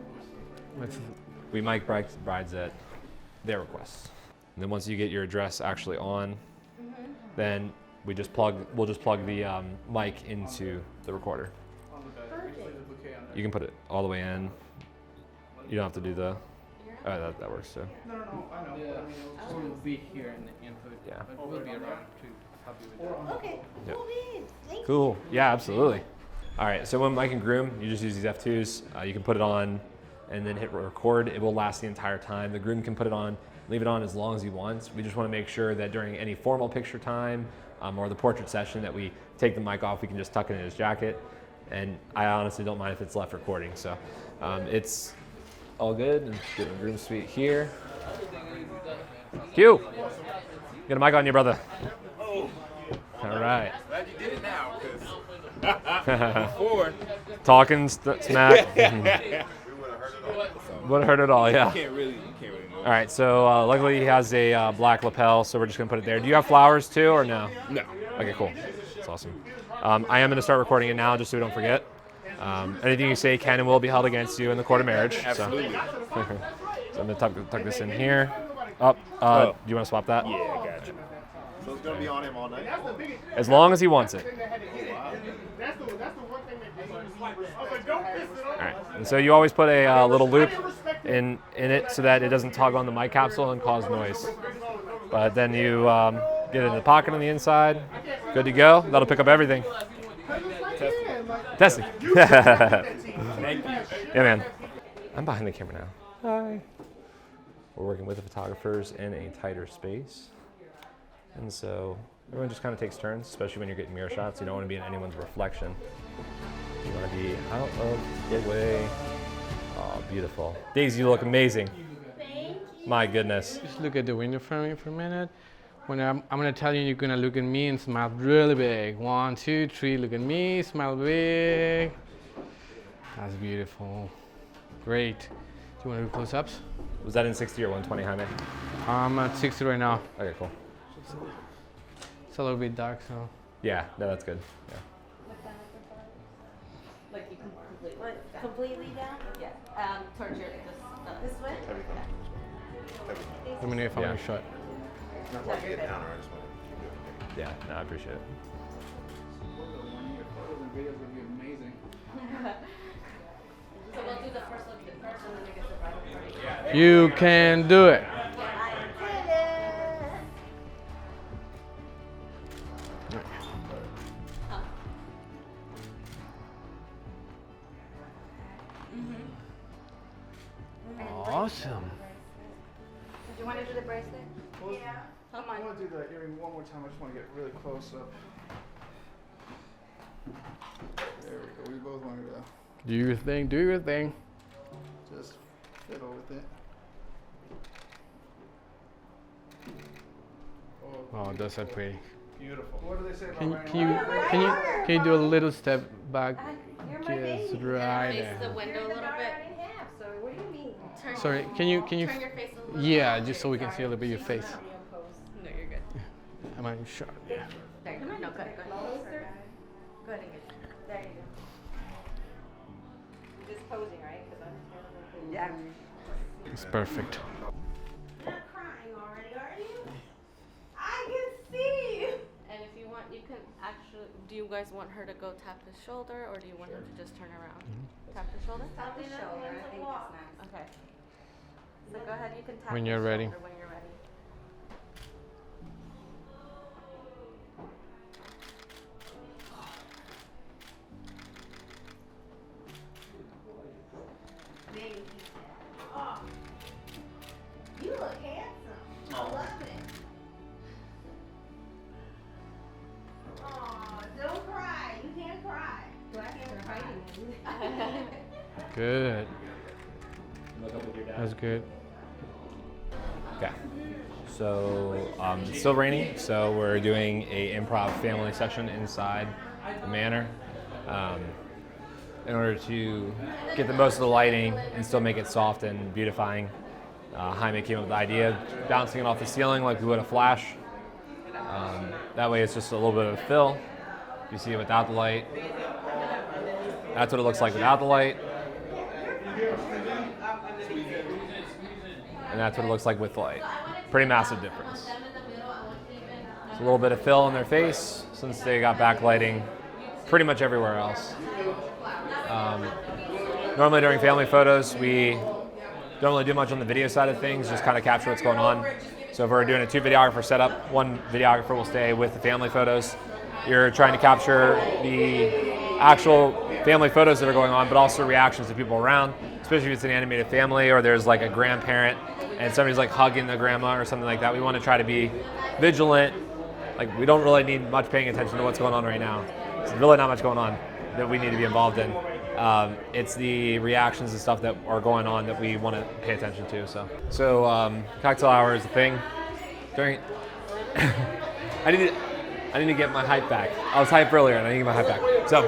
Let's. We mic brides at their request. And then once you get your dress actually on, then we'll just plug the mic into the recorder. You can put it all the way in. You don't have to do the. Oh, that works too. No, I know. Yeah, we'll be here in the input. Yeah. But we'll be around to help you with that. Okay, Yeah. cool beans. Thank Cool. Yeah, absolutely. All right. So when mic and groom, you just use these F2s. You can put it on, and then hit record. It will last the entire time. The groom can put it on, leave it on as long as he wants. We just want to make sure that during any formal picture time or the portrait session that we take the mic off, we can just tuck it in his jacket. And I honestly don't mind if it's left recording. So it's all good. And get the groom suite here. Q, get a mic on you, brother. All right. Glad you did it now, because before Talking smack. Would have heard it all, yeah. you can't really know. All right, so luckily he has a black lapel, so we're just gonna put it there. Do you have flowers too, or no? No. Okay, cool. That's awesome. I am gonna start recording it now, just so we don't forget. Anything you say can and will be held against you in the court of marriage. Absolutely. So, so I'm gonna tuck this in here. Up. Do you want to swap that? Yeah, I got you. So it's gonna be on him all night. As long as he wants it. That's the one thing that All right. And so you always put a little loop in it so that it doesn't tug on the mic capsule and cause noise. But then you get it in the pocket on the inside. Good to go. That'll pick up everything. Testing. Thank you. Yeah, man. I'm behind the camera now. Hi. We're working with the photographers in a tighter space. And so everyone just kind of takes turns, especially when you're getting mirror shots. You don't want to be in anyone's reflection. You want to be out of the way. Oh, beautiful. Daisy, you look amazing. My goodness. Just look at the window for me for a minute. When I'm gonna tell you, you're gonna look at me and smile really big. 1, 2, 3. Look at me, smile big. That's beautiful. Great. Do you want to do close-ups? Was that in 60 or 120, Jaime? I'm at 60 right now. Okay, cool. It's a little bit dark, so. Yeah, no, that's good. Yeah. Like you completely down? Yeah. Towards your this way? Let me know if I'm Yeah. in shot. Not like get down, I just want to do it. Yeah, no, I appreciate it. videos would be amazing. So we'll do the first look first, and then I guess the bridal party. You can do it. Awesome. Do you want to do the bracelet? Yeah. Come I on. want to do the earring one more time. I just want to get really close up. There we go. We both want to Do your thing, do your thing. just fiddle with it. Oh, that's so pretty. Beautiful. What do they say about Can wearing you do a little step back? You're my Just baby. right Face the there. window a little bit. So what do you mean? Sorry, can you turn your face a little bit? Yeah, just so we can see a little bit of your face. No, you're good. Am I sure? Yeah. There you go. No, good. Go ahead. Go ahead and get. There you go. Just posing, right? Yeah. It's perfect. You're not crying already, are you? I can see. And if you want, you can actually. Do you guys want her to go tap his shoulder, or do you want him to just turn around? Tap the shoulder. Tap the shoulder. I think that's nice. Okay. So go ahead. You can tap. When his you're ready. shoulder when you're ready. Oh, you look handsome. I love it. Oh, don't cry. You can't cry. Good. That's good. Okay. So it's still raining, so we're doing a improv family session inside the manor. In order to get the most of the lighting and still make it soft and beautifying, Jaime came up with the idea of bouncing it off the ceiling like we would a flash. That way it's just a little bit of a fill. You see it without the light. That's what it looks like without the light. And that's what it looks like with the light. Pretty massive difference. It's a little bit of fill in their face since they got backlighting pretty much everywhere else. Normally during family photos, we don't really do much on the video side of things, just kind of capture what's going on. So if we're doing a 2 videographer setup, 1 videographer will stay with the family photos. You're trying to capture the actual family photos that are going on, but also reactions to people around, especially if it's an animated family or there's like a grandparent and somebody's like hugging the grandma or something like that. We want to try to be vigilant. Like, we don't really need much paying attention to what's going on right now. There's really not much going on that we need to be involved in. It's the reactions and stuff that are going on that we want to pay attention to. So cocktail hour is a thing. During, I need to get my hype back. I was hyped earlier, and I need to get my hype back. So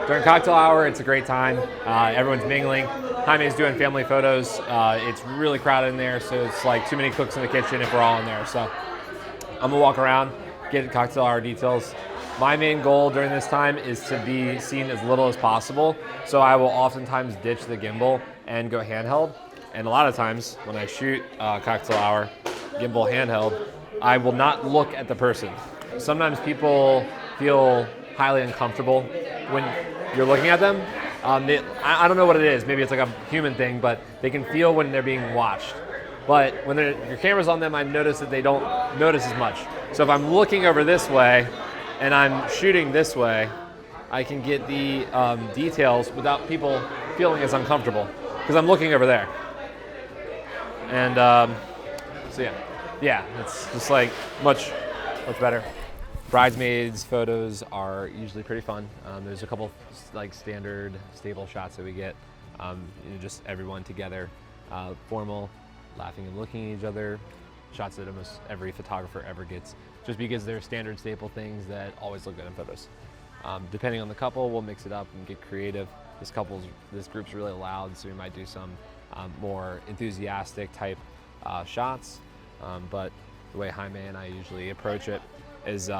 during cocktail hour, it's a great time. Everyone's mingling. Jaime's doing family photos. It's really crowded in there, so it's like too many cooks in the kitchen if we're all in there. So I'm gonna walk around, get cocktail hour details. My main goal during this time is to be seen as little as possible, so I will oftentimes ditch the gimbal and go handheld. And a lot of times when I shoot cocktail hour, gimbal handheld, I will not look at the person. Sometimes people feel highly uncomfortable when you're looking at them. I don't know what it is, maybe it's like a human thing, but they can feel when they're being watched. But when your camera's on them, I notice that they don't notice as much. So if I'm looking over this way, and I'm shooting this way, I can get the details without people feeling as uncomfortable because I'm looking over there. And so yeah, it's just like much better. Bridesmaids photos are usually pretty fun. There's a couple like standard stable shots that we get, just everyone together, formal, laughing and looking at each other, shots that almost every photographer ever gets, just because they're standard staple things that always look good in photos. Depending on the couple, we'll mix it up and get creative. This group's really loud, so we might do some more enthusiastic type shots. But the way Jaime and I usually approach it is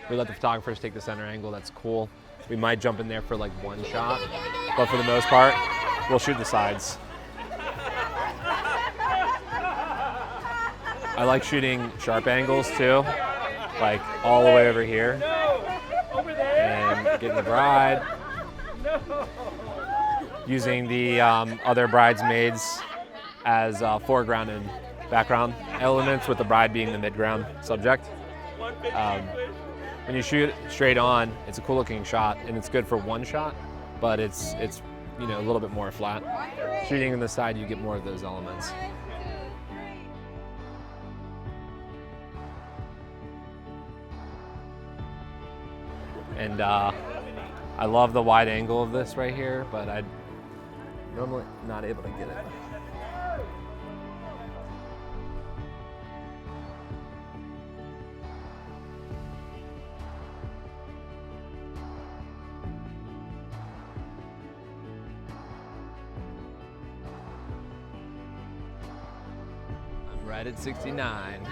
we let the photographers take the center angle. That's cool. We might jump in there for like 1 shot, but for the most part, we'll shoot the sides. I like shooting sharp angles too, like all the way over here, and getting the bride, using the other bridesmaids as foreground and background elements, with the bride being the midground subject. When you shoot straight on, it's a cool looking shot, and it's good for 1 shot, but it's a little bit more flat. Shooting on the side, you get more of those elements. And I love the wide angle of this right here, but I'm normally not able to get it. Right at 69.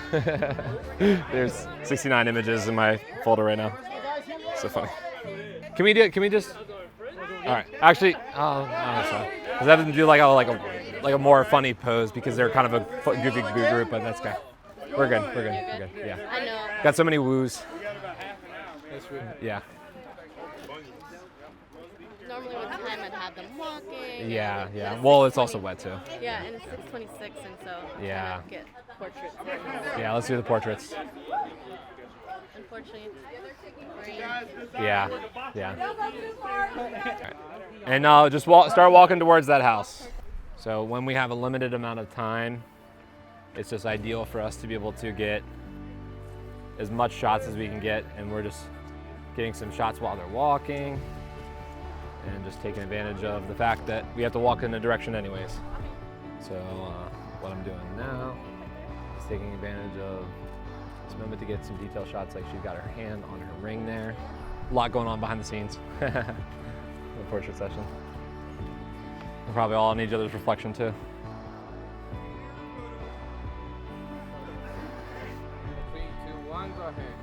There's 69 images in my folder right now. So funny. Can we do it? Can we just? All right. Actually, no, sorry. Because I have to do like a more funny pose because they're kind of a goofy group, but that's okay. We're good. We're good. We're good. Yeah. I know. Got so many woos. Yeah. Normally with time I'd have them walking. Yeah. Yeah. Well, it's also wet too. Yeah, and it's 6:26, and so Yeah. to get portraits. Yeah. Let's do the portraits. Unfortunately, rain. Yeah. Yeah. Right. And just start walking towards that house. So when we have a limited amount of time, it's just ideal for us to be able to get as much shots as we can get, and we're just getting some shots while they're walking and just taking advantage of the fact that we have to walk in a direction anyways. So what I'm doing now is taking advantage of this moment to get some detail shots, like she's got her hand on her ring there. A lot going on behind the scenes. The portrait session. We'll probably all need each other's reflection too. 3, 2, 1, go ahead.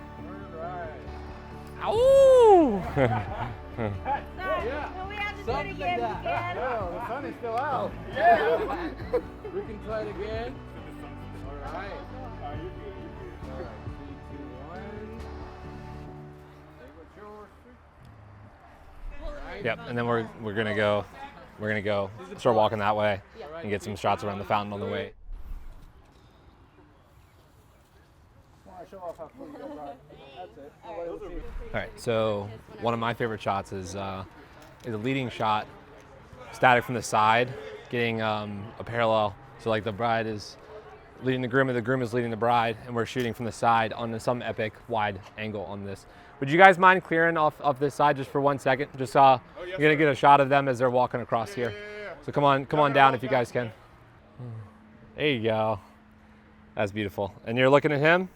Ow! Something like that. Oh, the sun is still out. We can try it again. All right. All right, 3, 2, 1. Yep, and then we're gonna go start walking that way and get some shots around the fountain on the way. Want to show off how cool you guys are. That's it. All right, so one of my favorite shots is a leading shot, static from the side, getting a parallel. So like the bride is leading the groom and the groom is leading the bride, and we're shooting from the side on some epic wide angle on this. Would you guys mind clearing off this side just for 1 second? Just you're gonna get a shot of them as they're walking across here. So come on down if you guys can. There you go. That's beautiful. And you're looking at him?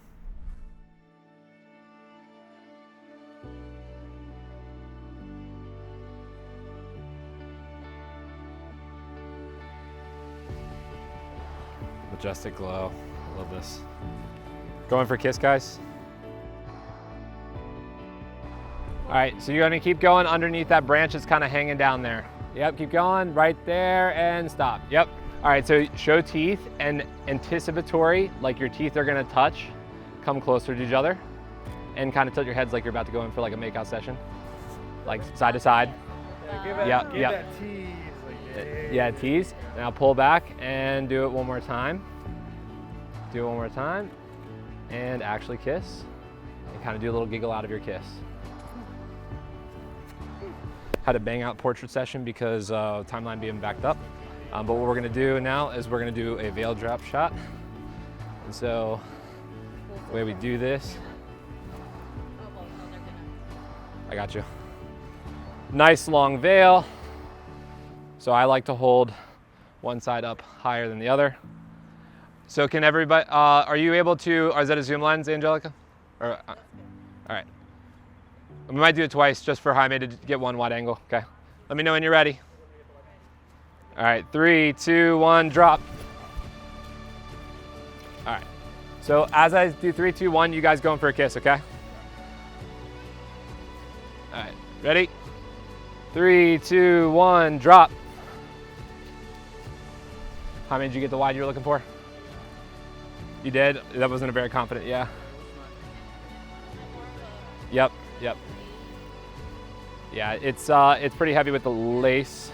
Majestic glow. Love this. Going for a kiss, guys? All right, so you're gonna keep going underneath that branch that's kind of hanging down there. Yep, keep going, right there, and stop. Yep. All right, so show teeth and anticipatory, like your teeth are gonna touch, come closer to each other, and kind of tilt your heads like you're about to go in for like a makeout session, like side to side. Yep. That tease. Like, Yeah, tease. Now pull back and do it one more time. Do it one more time, and actually kiss, and kind of do a little giggle out of your kiss. Had a bang out portrait session because timeline being backed up. But what we're gonna do now is we're gonna do a veil drop shot. And so the way we do this, I got you. Nice long veil. So I like to hold one side up higher than the other. So can everybody, are you able to, or is that a zoom lens, Angelica? Or, all right. We might do it twice just for Jaime to get one wide angle. Okay. Let me know when you're ready. All right, 3, 2, 1, drop. All right. So as I do 3, 2, 1, you guys going for a kiss, okay? All right, ready? 3, 2, 1, drop. Jaime, did you get the wide you were looking for? You did? That wasn't a very confident, yeah. Yep. Yeah, it's pretty heavy with the lace,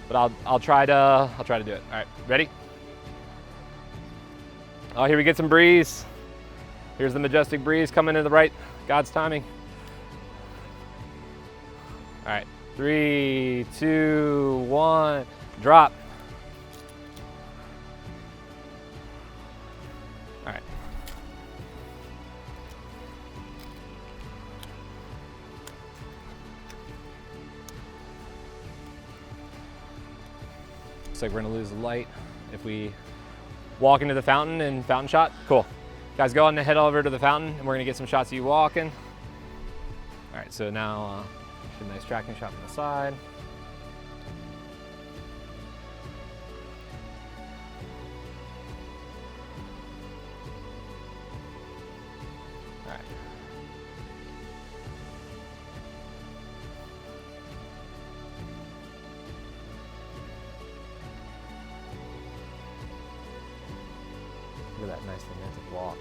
but I'll try to do it. All right, ready? Oh, here we get some breeze. Here's the majestic breeze coming to the right. God's timing. All right, 3, 2, 1, drop. All right. Looks like we're gonna lose the light if we walk into the fountain and fountain shot. Cool. Guys, go on and head over to the fountain and we're gonna get some shots of you walking. All right, so now a nice tracking shot from the side. All right. Look at that nice romantic walk.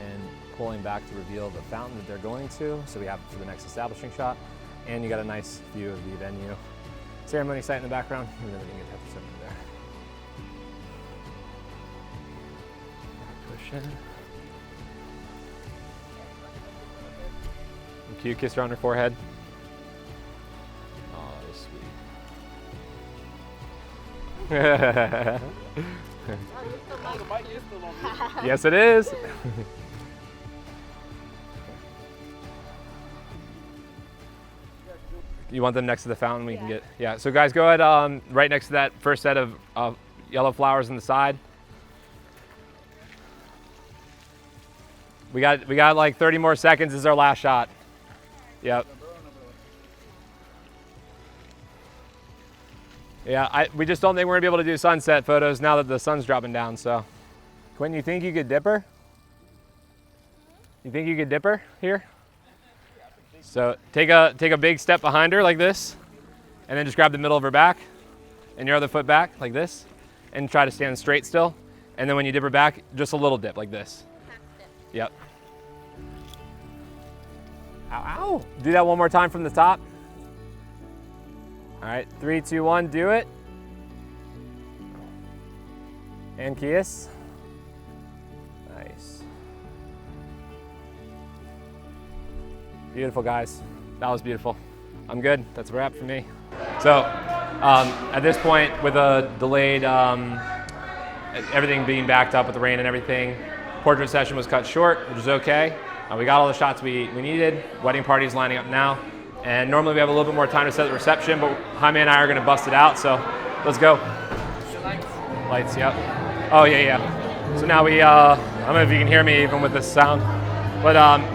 And pulling back to reveal the fountain that they're going to, so we have it for the next establishing shot. And you got a nice view of the venue. Ceremony site in the background. We really didn't get that ceremony there. Push in. And cute kiss her on her forehead. Oh, that sweet. Yes, it is. You want them next to the fountain? We can get, yeah. So guys, go ahead, right next to that first set of yellow flowers on the side. We got like 30 more seconds. This is our last shot. Yep. Yeah, we just don't think we're gonna be able to do sunset photos now that the sun's dropping down, so. Quentin, you think you could dip her? You think you could dip her here? So take a big step behind her like this, and then just grab the middle of her back and your other foot back like this, and try to stand straight still. And then when you dip her back, just a little dip like this. Yep. Ow, ow. Do that one more time from the top. All right, 3, 2, 1, do it. And kiss. Nice. Beautiful, guys. That was beautiful. I'm good. That's a wrap for me. So, at this point, with a delayed, everything being backed up with the rain and everything, portrait session was cut short, which is okay. We got all the shots we needed. Wedding party's lining up now. And normally we have a little bit more time to set the reception, but Jaime and I are gonna bust it out, so let's go. Lights. Lights, yep. Oh, yeah. So now we, I don't know if you can hear me even with this sound, but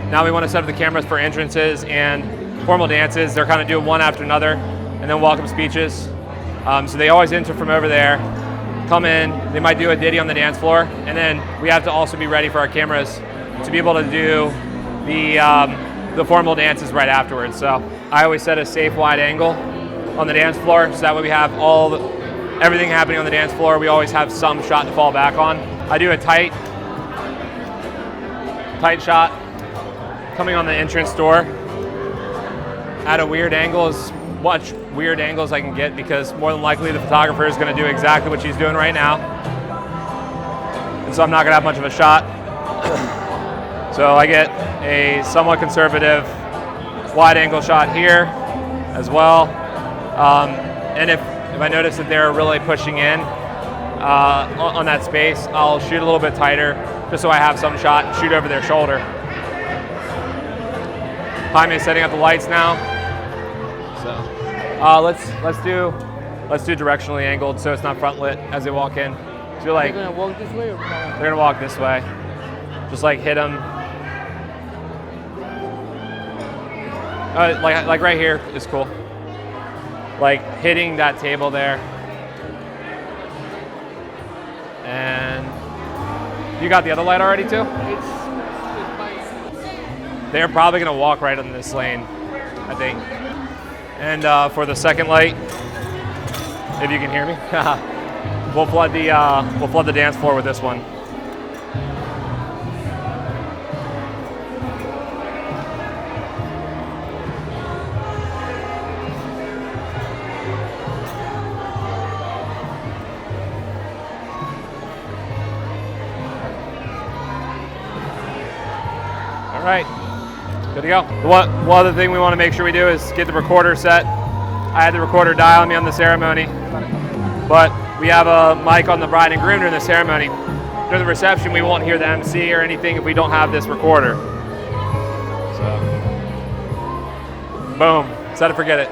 now we want to set up the cameras for entrances and formal dances. They're kind of doing one after another, and then welcome speeches. So they always enter from over there, come in, they might do a ditty on the dance floor, and then we have to also be ready for our cameras to be able to do the formal dances right afterwards. So I always set a safe wide angle on the dance floor, so that way we have everything happening on the dance floor. We always have some shot to fall back on. I do a tight shot coming on the entrance door at a weird angle, as much weird angle as I can get, because more than likely the photographer is going to do exactly what she's doing right now, and so I'm not going to have much of a shot. So I get a somewhat conservative wide angle shot here as well, and if I notice that they're really pushing in on that space, I'll shoot a little bit tighter just so I have some shot and shoot over their shoulder. Jaime's setting up the lights now. So let's do directionally angled so it's not front lit as they walk in. So like They're gonna walk this way or they're gonna walk this way. Just like hit them. Like right here is cool. Like hitting that table there. And you got the other light already too? They're probably gonna walk right on this lane, I think. And for the second light, if you can hear me, we'll flood the dance floor with this one. All right, good to go. One other thing we want to make sure we do is get the recorder set. I had the recorder dial me on the ceremony, but we have a mic on the bride and groom during the ceremony. During the reception, we won't hear the MC or anything if we don't have this recorder. So, boom, set it, forget it.